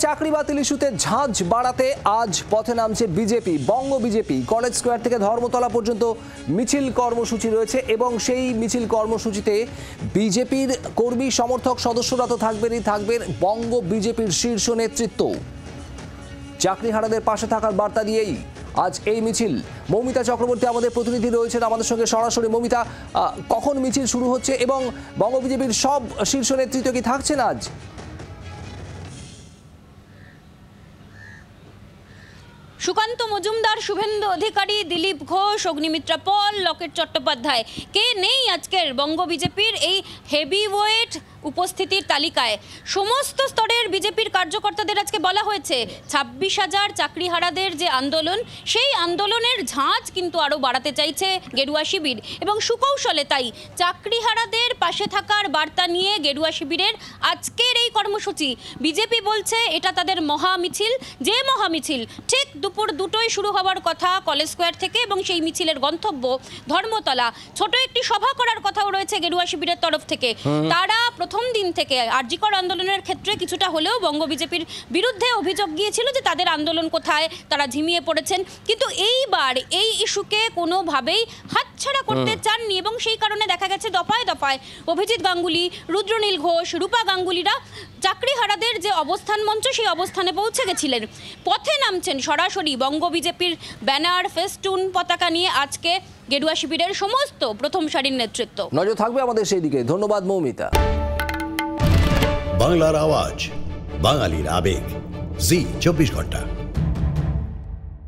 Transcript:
চাকরি বাতিল ইস্যুতে ঝাঁঝ বাড়াতে আজ পথে নামছে বিজেপি। বঙ্গ বিজেপি কলেজ স্কোয়ার থেকে ধর্মতলা পর্যন্ত মিছিল কর্মসূচি রয়েছে এবং সেই মিছিল কর্মসূচিতে বিজেপির কর্মী সমর্থক সদস্যরা তো থাকবেন বঙ্গ বিজেপির শীর্ষ নেতৃত্ব। চাকরিহারাদের পাশে থাকার বার্তা দিয়েই আজ এই মিছিল। মৌমিতা চক্রবর্তী আমাদের প্রতিনিধি রয়েছেন আমাদের সঙ্গে সরাসরি। মৌমিতা, কখন মিছিল শুরু হচ্ছে এবং বঙ্গ বিজেপির সব শীর্ষ নেতৃত্ব কি থাকছেন আজ? সুকান্ত মজুমদার, শুভেন্দু অধিকারী, দিলীপ ঘোষ, অগ্নিমিত্রা পল, লকেট চট্টোপাধ্যায় কে নেই আজকের বঙ্গ বিজেপির এই হেভিওয়েট উপস্থিতির তালিকায়। সমস্ত স্তরের বিজেপির কার্যকর্তাদের আজকে বলা হয়েছে 26,000 চাকরিহারাদের যে আন্দোলন, সেই আন্দোলনের ঝাঁজ কিন্তু আরও বাড়াতে চাইছে গেরুয়া শিবির এবং সুকৌশলে তাই চাকরিহারাদের পাশে থাকার বার্তা নিয়ে গেরুয়া শিবিরের আজকের এই কর্মসূচি। বিজেপি বলছে এটা তাদের মহামিছিল, যে মহামিছিল ঠিক দুপুর 2টোয় শুরু হওয়ার কথা কলেজ স্কোয়ার থেকে এবং সেই মিছিলের গন্তব্য ধর্মতলা। ছোট একটি সভা করার কথাও রয়েছে গেরুয়া শিবিরের তরফ থেকে। তারা প্রথম দিন থেকে আরজিকর আন্দোলনের ক্ষেত্রে কিছুটা হলেও বঙ্গ বিজেপির বিরুদ্ধে অভিযোগ গিয়েছিল যে তাদের আন্দোলন কোথায়, তারা ঝিমিয়ে পড়েছেন, কিন্তু এইবার এই ইস্যুকে কোনোভাবেই হাতছাড়া করতে চাননি এবং সেই কারণে দেখা গেছে দফায় দফায় অভিজিৎ গাঙ্গুলি, রুদ্রনীল ঘোষ, রূপা গাঙ্গুলিরা চাকরিহারাদের যে অবস্থান মঞ্চ সেই অবস্থানে পৌঁছে গেছিলেন। পথে নামছেন সরাসরি বঙ্গ বিজেপির ব্যানার, ফেস্টুন, পতাকা নিয়ে আজকে গেরুয়া শিবিরের সমস্ত প্রথম সারির নেতৃত্ব। নজর থাকবে আমাদের সেই দিকে। ধন্যবাদ মৌমিতা। বাংলার আওয়াজ, বাঙালির আবেগ, জি 24 ঘন্টা।